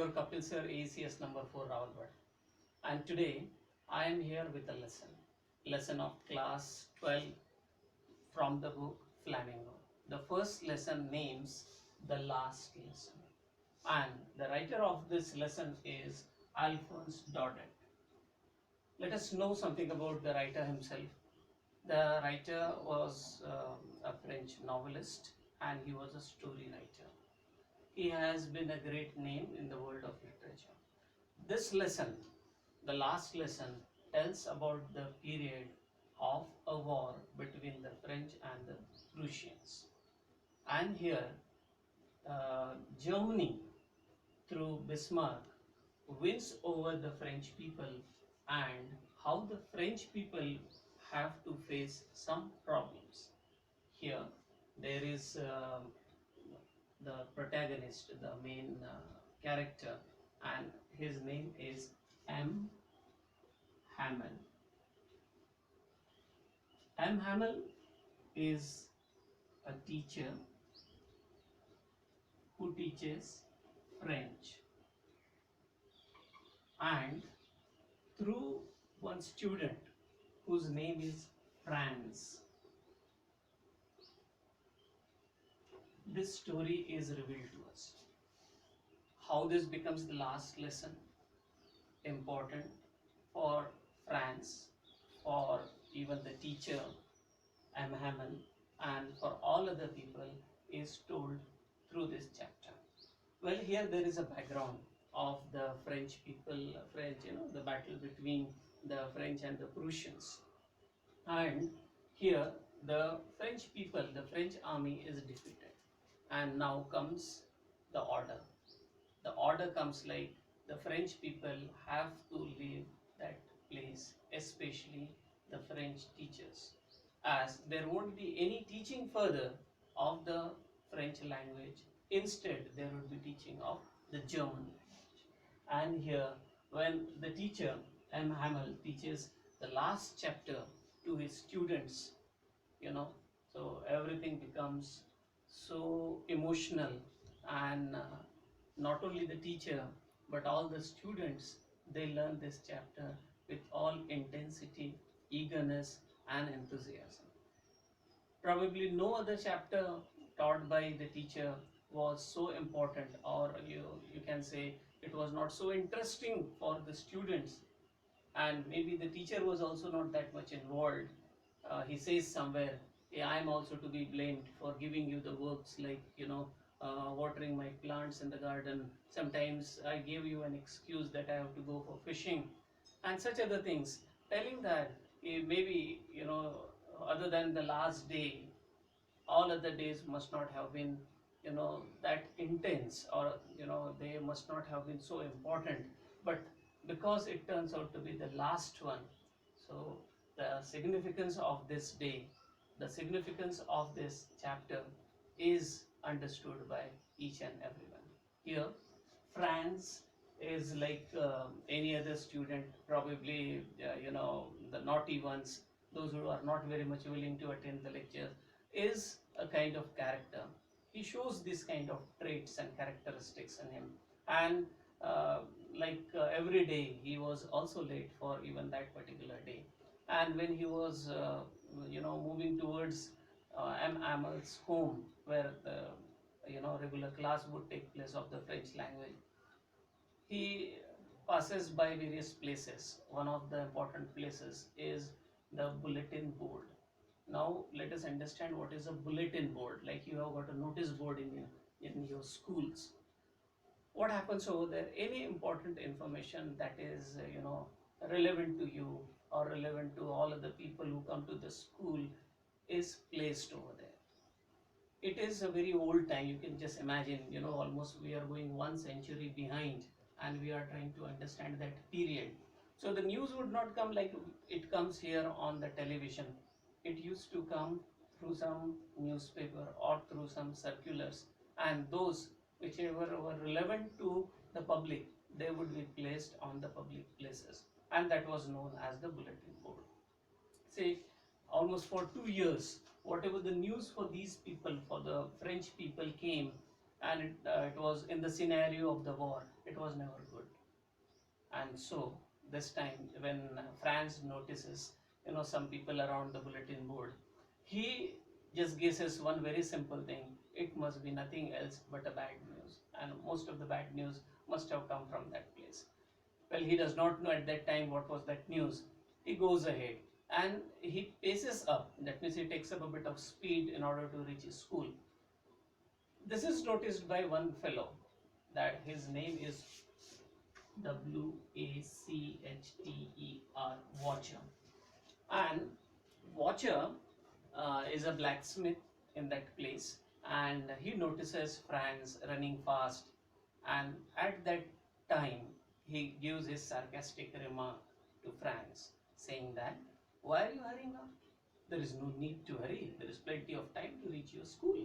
your Kapil sir, ACS number 4 Rawalpindi, and today I am here with a lesson of class 12 from the book Flamingo. The first lesson names the last lesson, and the writer of this lesson is Alphonse Daudet. Let us know something about the writer himself. The writer was a French novelist, and he was a story writer. He has been a great name in the world of literature. This lesson, the last lesson, tells about the period of a war between the French and the Prussians. And here, Germany, through Bismarck, wins over the French people, and how the French people have to face some problems. Here, there is the protagonist, the main character, and his name is M. Hamel. M. Hamel is a teacher who teaches French, and through one student whose name is Franz, this story is revealed to us. How this becomes the last lesson, important for Franz, for even the teacher M. Hamel, and for all other people, is told through this chapter. Well, here there is a background of the French people, the battle between the French and the Prussians. And here the French people, the French army is defeated. And now comes the order. The order comes like the French people have to leave that place, especially the French teachers, as there won't be any teaching further of the French language. Instead, there would be teaching of the German language. And here, when the teacher M. Hamel teaches the last chapter to his students, so everything becomes so emotional, and not only the teacher but all the students, they learn this chapter with all intensity, eagerness, and enthusiasm. Probably no other chapter taught by the teacher was so important, or you can say it was not so interesting for the students, and maybe the teacher was also not that much involved. He says somewhere, yeah, I'm also to be blamed for giving you the works like watering my plants in the garden. Sometimes I gave you an excuse that I have to go for fishing and such other things, telling that maybe other than the last day, all other days must not have been that intense, or they must not have been so important, but because it turns out to be the last one, so the significance of this day, the significance of this chapter is understood by each and everyone. Here Franz is like any other student, probably the naughty ones, those who are not very much willing to attend the lectures, is a kind of character. He shows this kind of traits and characteristics in him, and every day he was also late for even that particular day. And when he was moving towards M. Hamel's home, where the regular class would take place of the French language, he passes by various places. One of the important places is the bulletin board. Now let us understand what is a bulletin board. Like you have got a notice board in your schools. What happens over there? Any important information that is relevant to you or relevant to all of the people who come to the school is placed over there. It is a very old time. You can just imagine, almost we are going 1 century behind, and we are trying to understand that period. So the news would not come like it comes here on the television. It used to come through some newspaper or through some circulars, and those whichever were relevant to the public, they would be placed on the public places, and that was known as the bulletin board. Say almost for 2 years, whatever the news for these people, for the French people came, and it was in the scenario of the war. It was never good. And so this time when France notices, some people around the bulletin board, he just guesses one very simple thing: it must be nothing else but a bad news, and most of the bad news must have come from that place. Well, he does not know at that time what was that news. He goes ahead and he paces up. That means he takes up a bit of speed in order to reach his school. This is noticed by one fellow, that his name is Wachter. And Watcher is a blacksmith in that place, and he notices Franz running fast, and at that time he gives his sarcastic remark to Franz, saying that, "Why are you hurrying up? There is no need to hurry. There is plenty of time to reach your school."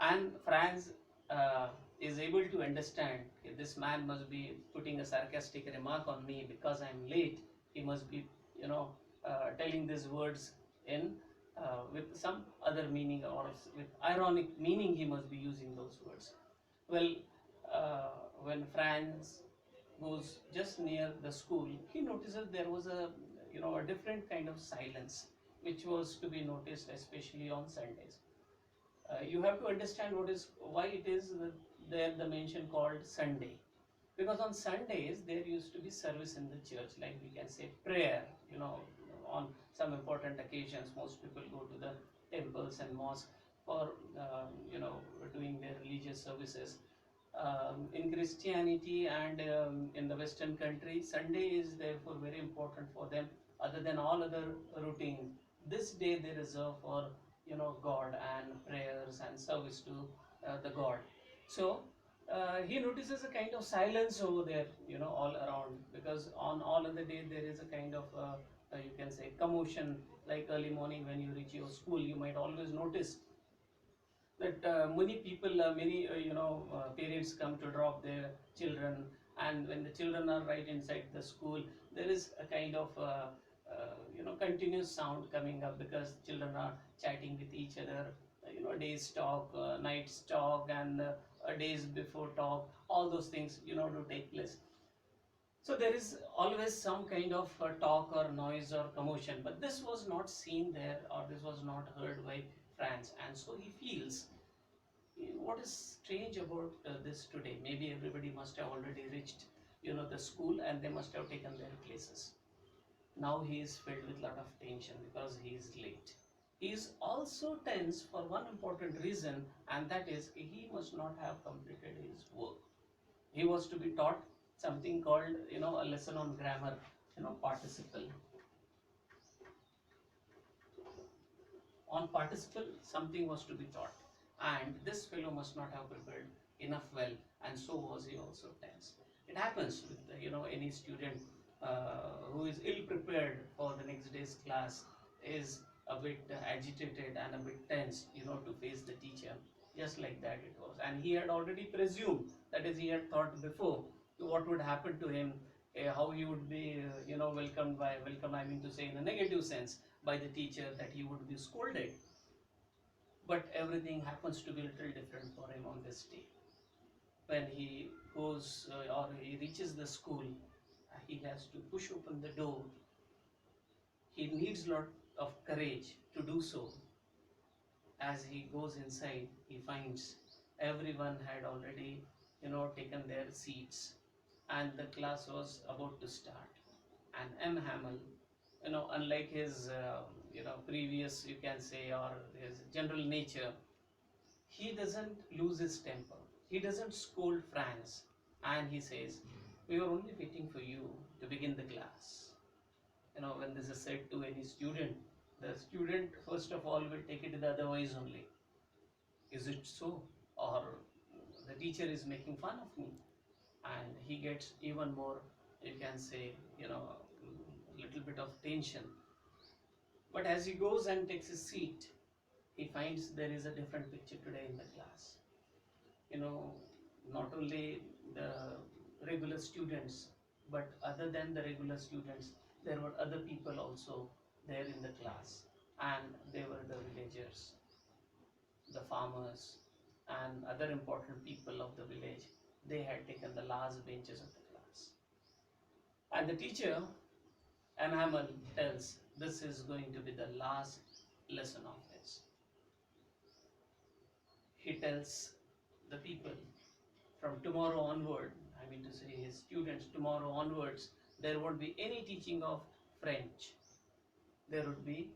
And Franz is able to understand, okay, this man must be putting a sarcastic remark on me because I'm late. He must be, telling these words in with some other meaning, or with ironic meaning. He must be using those words. Well, when Franz goes just near the school, he notices there was a different kind of silence, which was to be noticed especially on Sundays. You have to understand why it is there the mention called Sunday, because on Sundays there used to be service in the church, like we can say prayer. On some important occasions, most people go to the temples and mosques for doing their religious services. In Christianity and in the Western country, Sunday is therefore very important for them. Other than all other routines, this day they reserve for God and prayers and service to the God. So he notices a kind of silence over there, all around, because on all other day there is a kind of you can say commotion. Like early morning when you reach your school, you might always notice that many people, many parents come to drop their children, and when the children are right inside the school, there is a kind of continuous sound coming up, because children are chatting with each other, days talk, nights talk, and days before talk, all those things to take place. So there is always some kind of talk or noise or commotion, but this was not seen there, or this was not heard by Franz, and so he feels, what is strange about this today? Maybe everybody must have already reached, the school, and they must have taken their places. Now he is filled with a lot of tension because he is late. He is also tense for one important reason, and that is he must not have completed his work. He was to be taught something called, a lesson on grammar, participle. On participle, something was to be taught, and this fellow must not have prepared enough well, and so was he also tense. It happens with any student who is ill prepared for the next day's class, is a bit agitated and a bit tense, to face the teacher. Just like that it was, and he had already presumed, that is, he had thought before what would happen to him, how he would be welcomed, I mean to say in a negative sense, by the teacher, that he would be scolded. But everything happens to be a little different for him on this day. When he goes or he reaches the school, he has to push open the door. He needs a lot of courage to do so. As he goes inside, he finds everyone had already, taken their seats, and the class was about to start. And M. Hamel, unlike his, previous, you can say, or his general nature, he doesn't lose his temper. He doesn't scold Franz, and he says, "We were only waiting for you to begin the class." When this is said to any student, the student first of all will take it the other ways only. Is it so? Or the teacher is making fun of me? And he gets even more, you can say, a little bit of tension. But as he goes and takes his seat, he finds there is a different picture today in the class. Not only the regular students, but other than the regular students, there were other people also there in the class, and they were the villagers, the farmers, and other important people of the village, they had taken the last benches of the class. And the teacher, M. Hamel, tells this is going to be the last lesson of his. He tells the people from tomorrow onward, I mean to say his students, tomorrow onwards, there won't be any teaching of French. There would be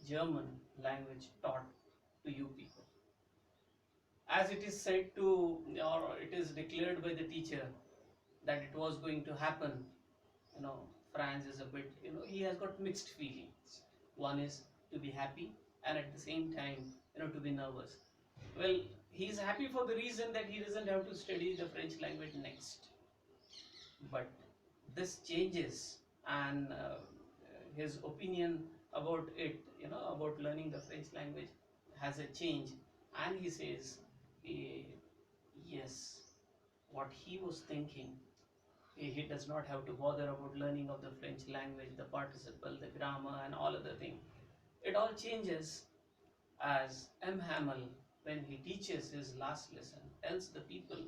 German language taught to you people. As it is said to, or it is declared by the teacher that it was going to happen, you know, Franz is a bit, he has got mixed feelings. One is to be happy and at the same time, to be nervous. Well, he is happy for the reason that he doesn't have to study the French language next. But this changes, and his opinion about it, about learning the French language has a change, and he says, yes, what he was thinking, he does not have to bother about learning of the French language, the participle, the grammar, and all other things. It all changes as M. Hamel, when he teaches his last lesson, tells the people,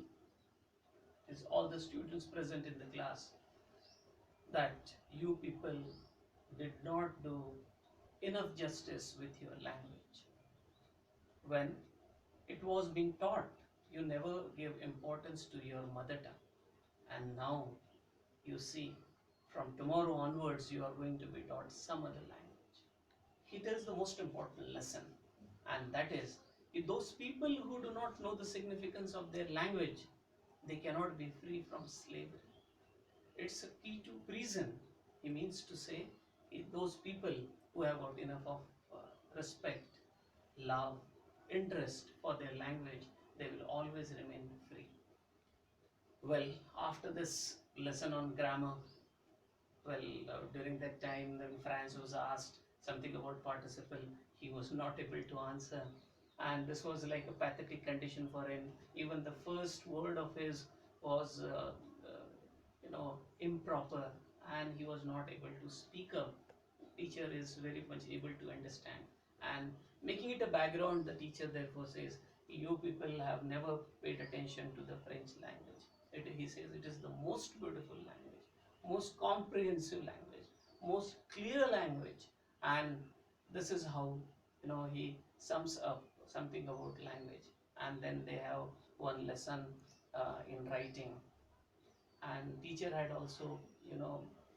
all the students present in the class, that you people did not do enough justice with your language. When it was being taught, you never gave importance to your mother tongue. And now, you see, from tomorrow onwards, you are going to be taught some other language. He tells the most important lesson, and that is, if those people who do not know the significance of their language, they cannot be free from slavery. It's a key to prison. He means to say, if those people who have got enough of respect, love, interest for their language, they will always remain free. Well, after this lesson on grammar, during that time, then Franz was asked something about participle. He was not able to answer, and this was like a pathetic condition for him. Even the first word of his was, improper, and he was not able to speak up. Teacher is very much able to understand, and making it a background, the teacher therefore says, you people have never paid attention to the French language. He says it is the most beautiful language, most comprehensive language, most clear language, and this is how, he sums up something about language. And then they have one lesson in writing, and teacher had also,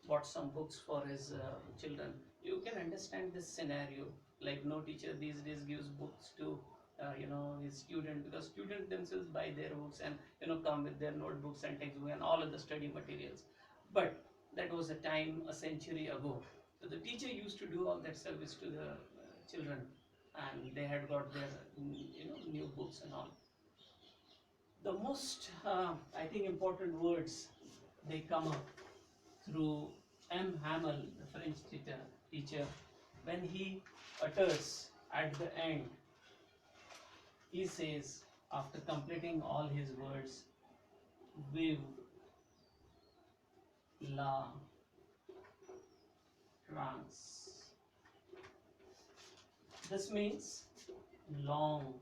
bought some books for his children. You can understand this scenario, like no teacher these days gives books to his student, because students themselves buy their books and come with their notebooks and textbook and all of the study materials. But that was a time a century ago, so the teacher used to do all that service to the children, and they had got their new books and all. The most I think important words, they come up through M. Hamel, the French teacher, when he utters at the end, he says, after completing all his words, vive la France. This means long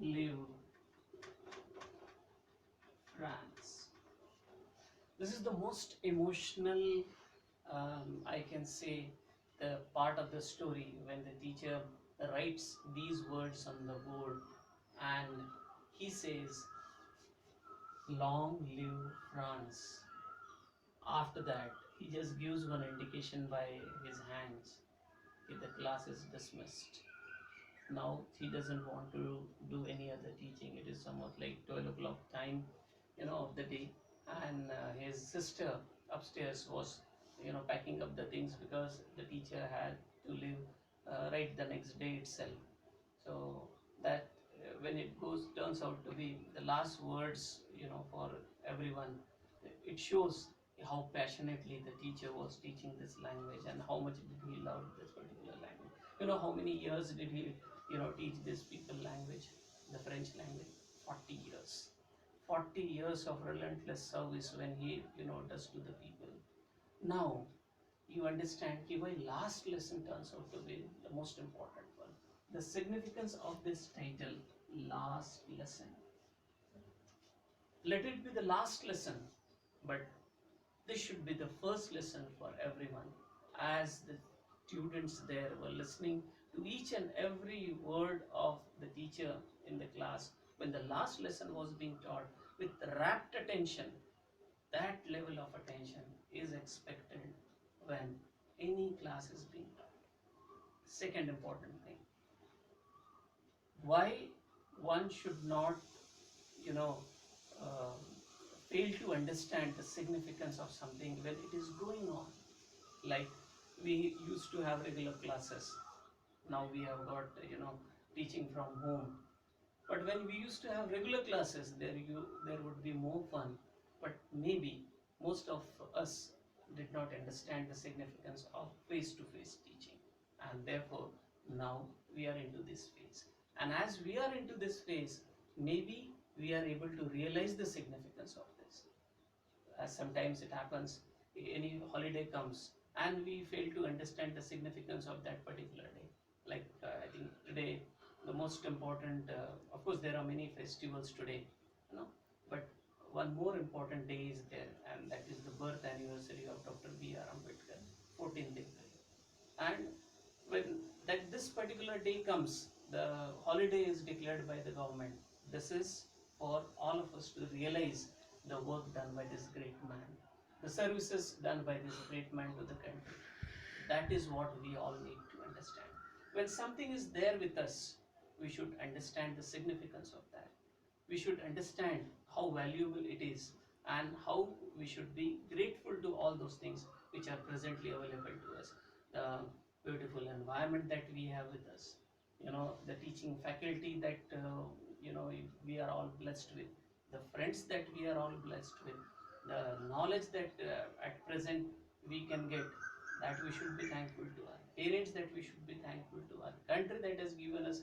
live France. This is the most emotional, I can say, the part of the story when the teacher writes these words on the board and he says, long live France. After that, he just gives one indication by his hands. The class is dismissed. Now he doesn't want to do any other teaching. It is somewhat like 12 o'clock time, of the day, and his sister upstairs was, packing up the things because the teacher had to leave right the next day itself. So that when it turns out to be the last words, for everyone, it shows how passionately the teacher was teaching this language and how much did he love this particular language. How many years did he, teach these people language, the French language? 40 years. 40 years of relentless service when he, does to the people. Now, you understand why last lesson turns out to be the most important one. The significance of this title, last lesson. Let it be the last lesson, but this should be the first lesson for everyone. As the students there were listening to each and every word of the teacher in the class, when the last lesson was being taught with rapt attention, that level of attention is expected when any class is being taught. Second important thing, why one should not, you know, uh, fail to understand the significance of something when it is going on. Like we used to have regular classes, now we have got, teaching from home. But when we used to have regular classes, there would be more fun. But maybe most of us did not understand the significance of face-to-face teaching, and therefore now we are into this phase. And as we are into this phase, maybe we are able to realize the significance of this. As sometimes it happens, any holiday comes and we fail to understand the significance of that particular day. Like I think today the most important, of course there are many festivals today, but one more important day is there, and that is the birth anniversary of Dr. B.R. Ambedkar, 14th April. And when this particular day comes, the holiday is declared by the government. This is for all of us to realize the work done by this great man, the services done by this great man to the country. That is what we all need to understand. When something is there with us, we should understand the significance of that. We should understand how valuable it is, and how we should be grateful to all those things which are presently available to us. The beautiful environment that we have with us, the teaching faculty that we are all blessed with, the friends that we are all blessed with, the knowledge that at present we can get, that we should be thankful to our parents, that we should be thankful to our country that has given us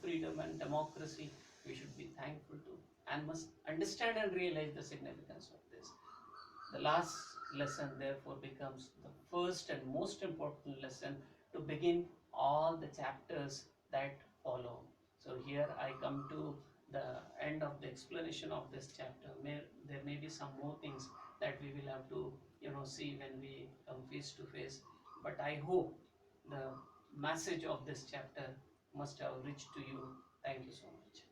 freedom and democracy. We should be thankful to, and must understand and realize the significance of this. The last lesson therefore becomes the first and most important lesson to begin all the chapters that follow. So here I come to the end of the explanation of this chapter. There may be some more things that we will have to see when we come face to face, but I hope the message of this chapter must have reached to you. Thank you so much.